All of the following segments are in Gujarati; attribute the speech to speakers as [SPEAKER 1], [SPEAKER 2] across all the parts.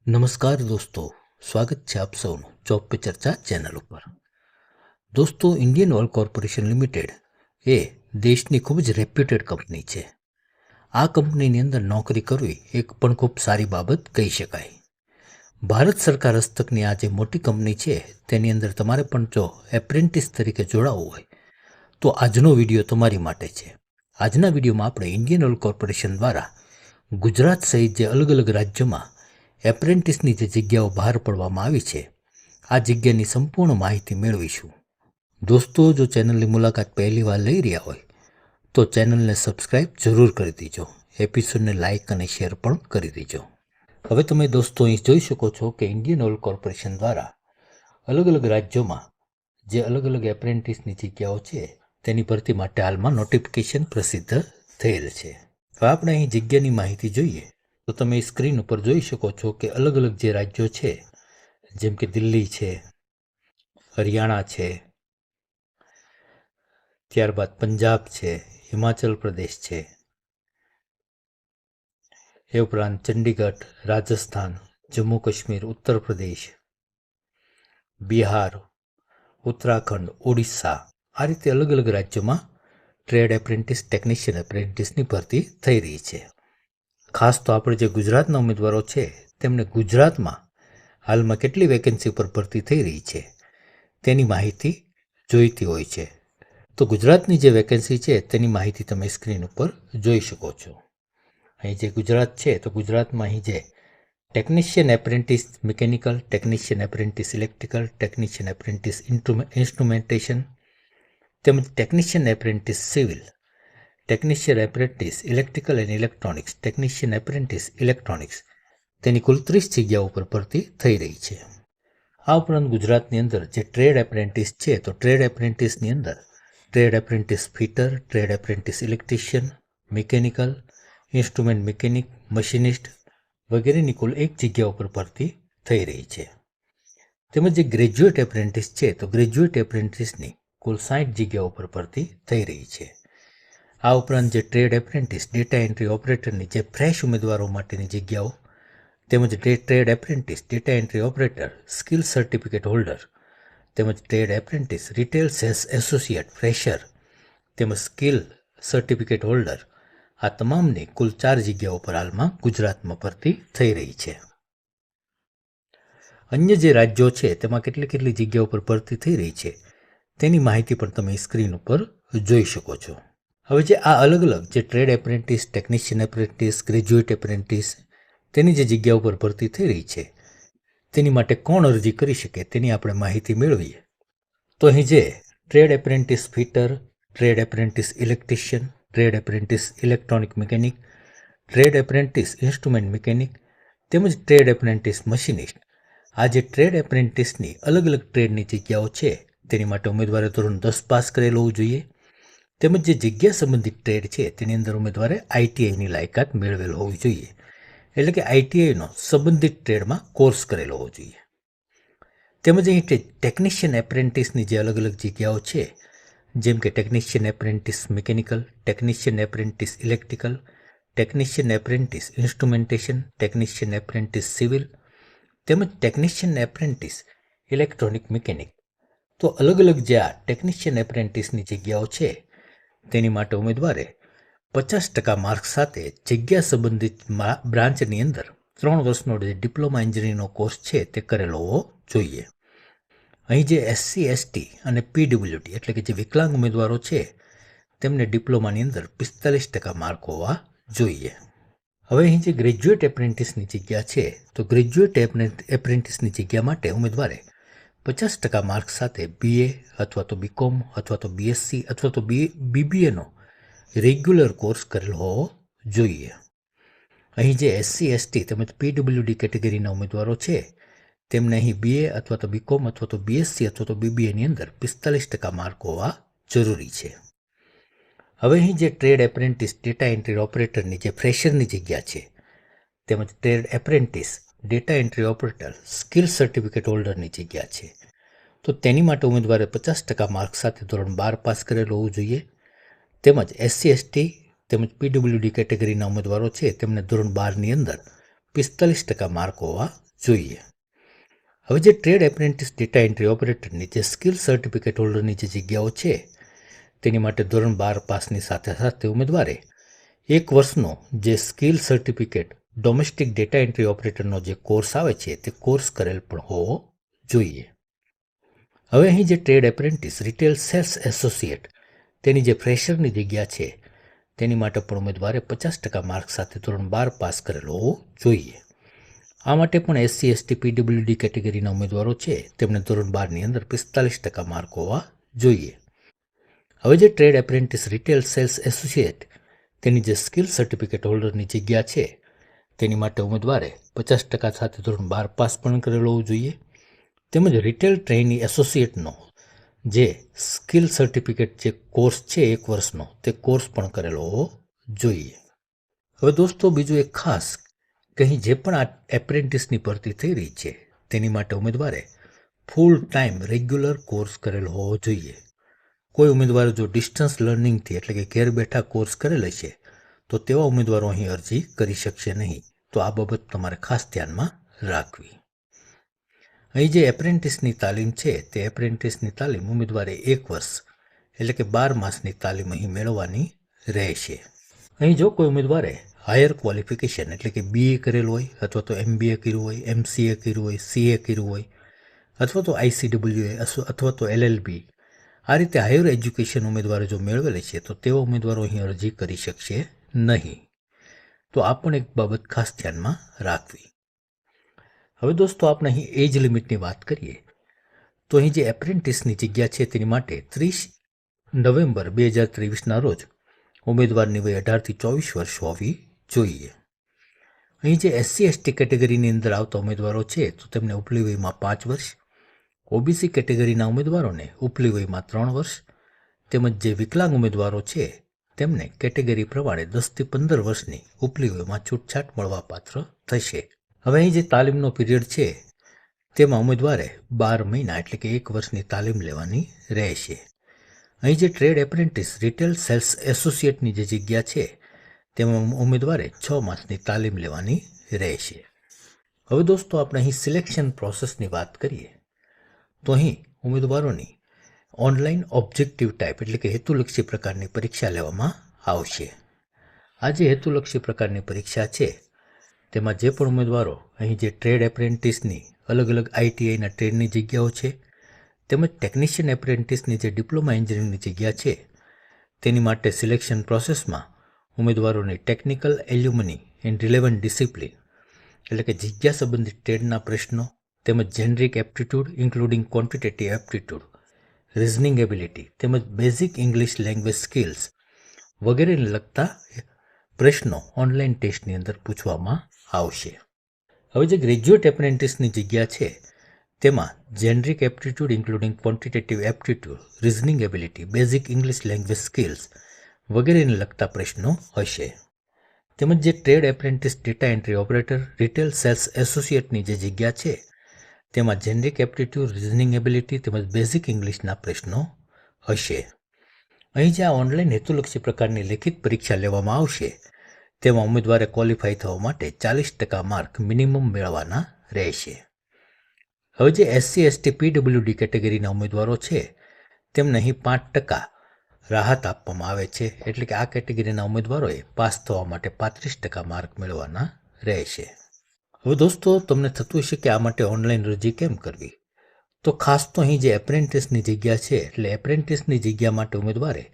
[SPEAKER 1] નમસ્કાર દોસ્તો, સ્વાગત છે આપ સૌનું જોબ પે ચર્ચા ચેનલ ઉપર. દોસ્તો, ઇન્ડિયન ઓઇલ કોર્પોરેશન લિમિટેડ એ દેશની ખૂબ જ રેપ્યુટેડ કંપની છે. આ કંપનીની અંદર નોકરી કરવી એક પણ ખૂબ સારી બાબત કહી શકાય. ભારત સરકાર હસ્તકની આ જે મોટી કંપની છે તેની અંદર તમારે પણ જો એપ્રેન્ટિસ તરીકે જોડાવવું હોય તો આજનો વિડીયો તમારી માટે છે. આજના વિડીયોમાં આપણે ઇન્ડિયન ઓઇલ કોર્પોરેશન દ્વારા ગુજરાત સહિત જે અલગ અલગ રાજ્યોમાં એપ્રેન્ટિસની જે જગ્યાઓ બહાર પાડવામાં આવી છે આ જગ્યાની સંપૂર્ણ માહિતી મેળવીશું. દોસ્તો, જો ચેનલની મુલાકાત પહેલી વાર લઈ રહ્યા હોય તો ચેનલને સબસ્ક્રાઇબ જરૂર કરી દેજો. એપિસોડને લાઇક અને શેર પણ કરી દેજો. હવે તમે દોસ્તો અહીં જોઈ શકો છો કે ઇન્ડિયન ઓઇલ કોર્પોરેશન દ્વારા અલગ અલગ રાજ્યોમાં જે અલગ અલગ એપ્રેન્ટિસની જગ્યાઓ છે તેની ભરતી માટે હાલમાં નોટિફિકેશન પ્રસિદ્ધ થયેલ છે. હવે આપણે અહીં જગ્યાની માહિતી જોઈએ તો તમે સ્ક્રીન ઉપર જોઈ શકો છો કે અલગ અલગ જે રાજ્યો છે જેમ કે દિલ્હી છે, હરિયાણા છે, ત્યારબાદ પંજાબ છે, હિમાચલ પ્રદેશ છે, એ ઉપરાંત ચંડીગઢ, રાજસ્થાન, જમ્મુ કાશ્મીર, ઉત્તર પ્રદેશ, બિહાર, ઉત્તરાખંડ, ઓડિશા, આ રીતે અલગ અલગ રાજ્યોમાં ટ્રેડ એપ્રેન્ટિસ, ટેકનિશિયન એપ્રેન્ટિસની ભરતી થઈ રહી છે. ખાસ તો આપણે જે ગુજરાતના ઉમેદવારો છે તેમને ગુજરાતમાં હાલમાં કેટલી વેકેન્સી પર ભરતી થઈ રહી છે તેની માહિતી જોઈતી હોય છે. તો ગુજરાતની જે વેકેન્સી છે તેની માહિતી તમે સ્ક્રીન ઉપર જોઈ શકો છો. અહીં જે ગુજરાત છે તો ગુજરાતમાં અહીં જે technician apprentice mechanical, technician apprentice electrical, technician apprentice instrumentation તેમજ technician apprentice civil, technician apprentice electrical and electronics, technician apprentice electronics, તેની કુલ 30 જગ્યાઓ પર ભરતી થઈ રહી છે. આ ઉપરાંત ગુજરાતની અંદર જે ટ્રેડ એપ્રેન્ટિસ છે તો ટ્રેડ એપ્રેન્ટિસની અંદર trade apprentice fitter, trade apprentice electrician, mechanical, instrument mechanic, machinist વગેરેની કુલ 1 જગ્યા ઉપર ભરતી થઈ રહી છે. તેમજ જે ગ્રેજ્યુએટ એપ્રેન્ટિસ છે તો ગ્રેજ્યુએટ એપ્રેન્ટિસની કુલ 60 જગ્યાઓ ઉપર ભરતી થઈ રહી છે. આ ઉપરાંત જે ટ્રેડ એપ્રેન્ટિસ ડેટા એન્ટ્રી ઓપરેટરની જે ફ્રેશ ઉમેદવારો માટેની જગ્યાઓ તેમજ trade apprentice data entry operator skill certificate holder તેમજ trade apprentice retail sales associate fresher તેમજ સ્કિલ સર્ટિફિકેટ હોલ્ડર, આ તમામની કુલ 4 જગ્યાઓ પર હાલમાં ગુજરાતમાં ભરતી થઈ રહી છે. અન્ય જે રાજ્યો છે તેમાં કેટલી જગ્યાઓ પર ભરતી થઈ રહી છે તેની માહિતી પણ તમે સ્ક્રીન ઉપર જોઈ શકો છો. હવે જે આ અલગ અલગ જે trade apprentice, technician apprentice, graduate apprentice તેની જે જગ્યા ઉપર ભરતી થઈ રહી છે તેની માટે કોણ અરજી કરી શકે તેની આપણે માહિતી મેળવીએ તો અહીં જે trade apprentice fitter, trade apprentice electrician, trade apprentice electronic mechanic, trade apprentice instrument mechanic તેમજ ટ્રેડ એપ્રેન્ટિસ મશીનિસ્ટ, આ જે ટ્રેડ એપ્રેન્ટિસની અલગ અલગ ટ્રેડની જગ્યાઓ છે તેની માટે ઉમેદવારે ધોરણ 10 પાસ કરેલું હોવું જોઈએ. તેમજ જે જગ્યા સંબંધિત ટ્રેડ છે તેની અંદર ઉમેદવારે આઈટીઆઈની લાયકાત મેળવેલ હોવી જોઈએ, એટલે કે આઈટીઆઈનો સંબંધિત ટ્રેડમાં કોર્સ કરેલો હોવો જોઈએ. તેમજ અહીં ટેકનિશિયન એપ્રેન્ટિસની જે અલગ અલગ જગ્યાઓ છે જેમ કે technician apprentice mechanical, technician apprentice electrical, technician apprentice instrumentation, technician apprentice civil તેમજ ટેકનિશિયન એપ્રેન્ટિસ ઇલેક્ટ્રોનિક મિકેનિક, તો અલગ અલગ જે આ ટેકનિશિયન એપ્રેન્ટિસની જગ્યાઓ છે તેની માટે ઉમેદવારે 50% માર્ક સાથે જગ્યા સંબંધિત બ્રાન્ચની અંદર 3 વર્ષનો જે ડિપ્લોમા એન્જિનિયરિંગનો કોર્સ છે તે કરેલો હોવો જોઈએ. અહીં જે એસસી, એસટી અને પીડબ્લ્યુડી એટલે કે જે વિકલાંગ ઉમેદવારો છે તેમને ડિપ્લોમાની અંદર 45% માર્ક હોવા જોઈએ. હવે અહીં જે ગ્રેજ્યુએટ એપ્રેન્ટિસની જગ્યા છે તો ગ્રેજ્યુએટ એપ્રેન્ટિસની જગ્યા માટે ઉમેદવારે 50% માર્ક સાથે બીએ અથવા તો બીકોમ અથવા તો બીએસસી અથવા તો બીબીએનો રેગ્યુલર કોર્સ કરેલો હોવો જોઈએ. અહીં જે એસસી, એસટી તેમજ પીડબ્લ્યુડી કેટેગરીના ઉમેદવારો છે તેમને અહીં બીએ અથવા તો બીકોમ અથવા તો બીએસસી અથવા તો બીબીએની અંદર 45% માર્ક હોવા જરૂરી છે. હવે અહીં જે ટ્રેડ એપ્રેન્ટિસ ડેટા એન્ટ્રી ઓપરેટરની જે ફ્રેશરની જગ્યા છે તેમજ trade apprentice data entry operator skill certificate હોલ્ડરની જગ્યા છે તો તેની માટે ઉમેદવારે 50% માર્ક સાથે ધોરણ 12 પાસ કરેલું હોવું જોઈએ. તેમજ એસસી, એસટી તેમજ પીડબ્લ્યુડી કેટેગરીના ઉમેદવારો છે તેમને ધોરણ 12ની અંદર 45% માર્ક હોવા જોઈએ. હવે જે ટ્રેડ એપ્રેન્ટિસ ડેટા એન્ટ્રી ઓપરેટરની જે સ્કિલ સર્ટિફિકેટ હોલ્ડરની જે જગ્યાઓ છે તેની માટે ધોરણ 12 પાસની સાથે સાથે ઉમેદવારે 1 વર્ષનો જે skill certificate domestic data entry ઓપરેટરનો જે કોર્સ આવે છે તે કોર્સ કરેલ પણ હોવો જોઈએ. હવે અહીં જે trade apprentice retail sales associate તેની જે ફ્રેશરની જગ્યા છે તેની માટે પણ ઉમેદવારે 50% માર્ક સાથે ધોરણ 12 પાસ કરેલો હોવો જોઈએ. આ માટે પણ SC ST PWD કેટેગરીના ઉમેદવારો છે તેમને ધોરણ 12ની અંદર 45% માર્ક હોવા જોઈએ. હવે જે trade apprentice retail sales associate તેની જે સ્કિલ સર્ટિફિકેટ હોલ્ડરની જગ્યા છે તેની માટે ઉમેદવારે 50% સાથે ધોરણ 12 પાસ પણ કરેલો હોવો જોઈએ. તેમજ રિટેલ ટ્રેની એસોસિએટનો જે સ્કિલ સર્ટિફિકેટ જે કોર્સ છે 1 વર્ષનો તે કોર્સ પણ કરેલો હોવો જોઈએ. હવે દોસ્તો બીજું એક ખાસ કે અહીં જે પણ આ એપ્રેન્ટિસની ભરતી થઈ રહી છે તેની માટે ઉમેદવારે ફૂલ ટાઈમ રેગ્યુલર કોર્સ કરેલો હોવો જોઈએ. કોઈ ઉમેદવાર જો ડિસ્ટન્સ લર્નિંગથી એટલે કે ઘેર બેઠા કોર્સ કરેલ છે તો તેવા ઉમેદવારો અહીં અરજી કરી શકશે નહીં. તો આ બાબત તમારે ખાસ ધ્યાનમાં રાખવી. અહીં જે એપ્રેન્ટિસની તાલીમ છે તે એપ્રેન્ટિસની તાલીમ ઉમેદવારે 1 વર્ષ એટલે કે 12 માસની તાલીમ અહીં મેળવવાની રહેશે. અહીં જો કોઈ ઉમેદવારે હાયર ક્વોલિફિકેશન એટલે કે BA કરેલું હોય અથવા તો MBA કર્યું હોય, MCA કર્યું હોય, CA કર્યું હોય અથવા તો ICWA અથવા તો LLB આ રીતે હાયર એજ્યુકેશન ઉમેદવારે જો મેળવેલી છે તો તેવા ઉમેદવારો અહીં અરજી કરી શકશે નહીં. તો આ પણ એક બાબત ખાસ ધ્યાનમાં રાખવી. હવે દોસ્તો આપણે અહીં એજ લિમિટની વાત કરીએ તો અહીં જે એપ્રેન્ટિસની જગ્યા છે તેની માટે 30 નવેમ્બર 2023ના રોજ ઉમેદવારની વય 18થી 24 વર્ષ હોવી જોઈએ. અહીં જે SC ST કેટેગરીની અંદર આવતા ઉમેદવારો છે તો તેમને ઉપલી વયમાં 5 વર્ષ, OBC કેટેગરીના ઉમેદવારોને ઉપલી વયમાં 3 વર્ષ તેમજ જે વિકલાંગ ઉમેદવારો છે તેમને કેટેગરી પ્રમાણે 10થી 15 વર્ષની ઉપલી વયમાં છૂટછાટ મળવાપાત્ર થશે. હવે અહીં જે તાલીમનો પીરિયડ છે તેમાં ઉમેદવારે 12 મહિના એટલે કે 1 વર્ષની તાલીમ લેવાની રહેશે. અહીં જે ટ્રેડ એપ્રેન્ટિસ રિટેલ સેલ્સ એસોસિએટની જે જગ્યા છે તેમાં ઉમેદવારે 6 માસની તાલીમ લેવાની રહેશે. હવે દોસ્તો આપણે અહીં સિલેક્શન પ્રોસેસની વાત કરીએ તો અહીં ઉમેદવારોની ઓનલાઈન ઓબ્જેક્ટિવ ટાઈપ એટલે કે હેતુલક્ષી પ્રકારની પરીક્ષા લેવામાં આવશે. આ જે હેતુલક્ષી પ્રકારની પરીક્ષા છે તેમાં જે પણ ઉમેદવારો અહીં જે ટ્રેડ એપ્રેન્ટિસની અલગ અલગ ITIના ટ્રેડની જગ્યાઓ છે તેમજ ટેકનિશિયન એપ્રેન્ટિસની જે ડિપ્લોમા એન્જિનિયરિંગની જગ્યા છે તેની માટે સિલેક્શન પ્રોસેસમાં ઉમેદવારોની technical alumni and relevant discipline એટલે કે જગ્યા સંબંધિત ટ્રેડના પ્રશ્નો તેમજ generic aptitude including quantitative aptitude, reasoning ability તેમજ બેઝિક ઇંગ્લિશ લેંગ્વેજ સ્કિલ્સ વગેરેને લગતા પ્રશ્નો ઓનલાઈન ટેસ્ટની અંદર પૂછવામાં આવશે. હવે જે ગ્રેજ્યુએટ એપ્રેન્ટિસની જગ્યા છે તેમાં generic aptitude including quantitative aptitude, reasoning ability, basic English language skills વગેરેને લગતા પ્રશ્નો હશે. તેમજ જે trade apprentice data entry operator retail sales એસોસિએટની જે જગ્યા છે તેમાં જેનરિક એપ્ટિટ્યૂડ, રિઝનિંગ એબિલિટી તેમજ બેઝિક ઇંગ્લિશના પ્રશ્નો હશે. અહીં જે આ ઓનલાઈન હેતુલક્ષી પ્રકારની લેખિત પરીક્ષા લેવામાં આવશે તેમાં ઉમેદવારે ક્વોલિફાય થવા માટે 40% માર્ક મિનિમમ મેળવવાના રહેશે. હવે જે SC ST PWD કેટેગરીના ઉમેદવારો છે તેમને અહીં 5% રાહત આપવામાં આવે છે એટલે કે આ કેટેગરીના ઉમેદવારોએ પાસ થવા માટે 35% માર્ક મેળવવાના રહેશે. હવે દોસ્તો તમને થતું હશે કે આ માટે ઓનલાઈન અરજી કેમ કરવી, તો ખાસ તો અહીં જે એપ્રેન્ટિસની જગ્યા છે એટલે એપ્રેન્ટિસની જગ્યા માટે ઉમેદવારે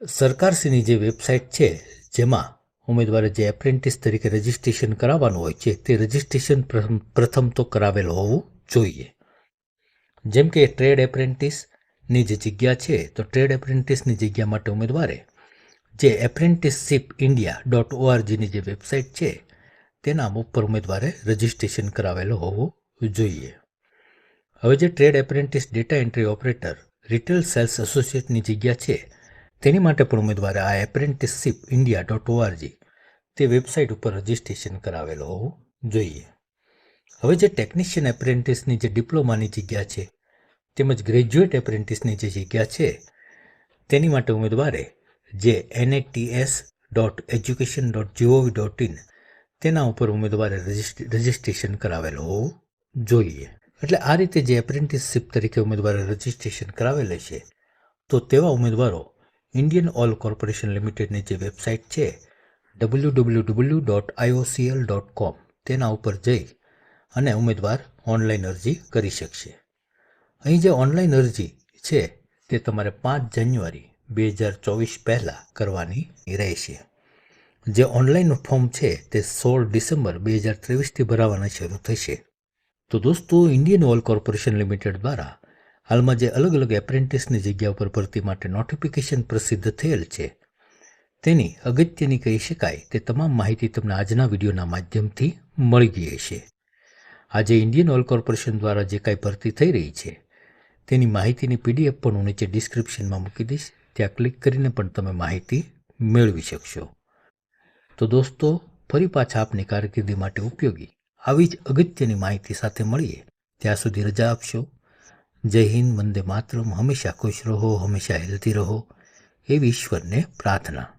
[SPEAKER 1] સરકારશ્રીની જે વેબસાઇટ છે જેમાં ઉમેદવારે જે એપ્રેન્ટિસ તરીકે રજિસ્ટ્રેશન કરાવવાનું હોય છે તે રજિસ્ટ્રેશન પ્રથમ તો કરાવેલ હોવું જોઈએ. જેમ કે ટ્રેડ એપ્રેન્ટિસની જે જગ્યા છે તો ટ્રેડ એપ્રેન્ટિસની જગ્યા માટે ઉમેદવારે જે apprenticeshipindia.orgની જે વેબસાઇટ છે તેના ઉપર ઉમેદવારે રજિસ્ટ્રેશન કરાવેલું હોવું જોઈએ. હવે જે trade apprentice data entry operator retail sales એસોસિએટની જગ્યા છે તેની માટે પણ ઉમેદવારે આ apprenticeshipindia.org તે વેબસાઇટ ઉપર રજિસ્ટ્રેશન કરાવેલું હોવું જોઈએ. હવે જે ટેકનિશિયન એપ્રેન્ટિસની જે ડિપ્લોમાની જગ્યા છે તેમજ ગ્રેજ્યુએટ એપ્રેન્ટિસની જે જગ્યા છે તેની માટે ઉમેદવારે જે nats.education.gov.in તેના ઉપર ઉમેદવારે રજિસ્ટ્રેશન કરાવેલું હોવું જોઈએ. એટલે આ રીતે જે એપ્રેન્ટિસશીપ તરીકે ઉમેદવારે રજિસ્ટ્રેશન કરાવેલ છે તો તેવા ઉમેદવારો ઇન્ડિયન ઓઇલ કોર્પોરેશન લિમિટેડની જે વેબસાઇટ છે www.iocl.com તેના ઉપર જઈ અને ઉમેદવાર ઓનલાઈન અરજી કરી શકશે. અહીં જે ઓનલાઈન અરજી છે તે તમારે 5 જાન્યુઆરી 2024 પહેલાં કરવાની રહેશે. જે ઓનલાઈન ફોર્મ છે તે 16 ડિસેમ્બર 2023થી ભરાવાના શરૂ થશે. તો દોસ્તો, ઇન્ડિયન ઓઇલ કોર્પોરેશન લિમિટેડ દ્વારા હાલમાં જે અલગ અલગ એપ્રેન્ટિસની જગ્યા ઉપર ભરતી માટે નોટિફિકેશન પ્રસિદ્ધ થયેલ છે તેની અગત્યની કહી શકાય તે તમામ માહિતી તમને આજના વિડીયોના માધ્યમથી મળી ગઈ હશે. આજે ઇન્ડિયન ઓઇલ કોર્પોરેશન દ્વારા જે કાંઈ ભરતી થઈ રહી છે તેની માહિતીની PDF પણ હું નીચે ડિસ્ક્રિપ્શનમાં મૂકી દઈશ. ત્યાં ક્લિક કરીને પણ તમે માહિતી મેળવી શકશો. તો દોસ્તો, ફરી પાછા આપની કારકિર્દી માટે ઉપયોગી આવી જ અગત્યની માહિતી સાથે મળીએ. ત્યાં સુધી રજા આપશો. જય હિન્દ, વંદે માતરમ. હંમેશા ખુશ રહો, હંમેશા હેલ્ધી રહો એવી ઈશ્વરને પ્રાર્થના.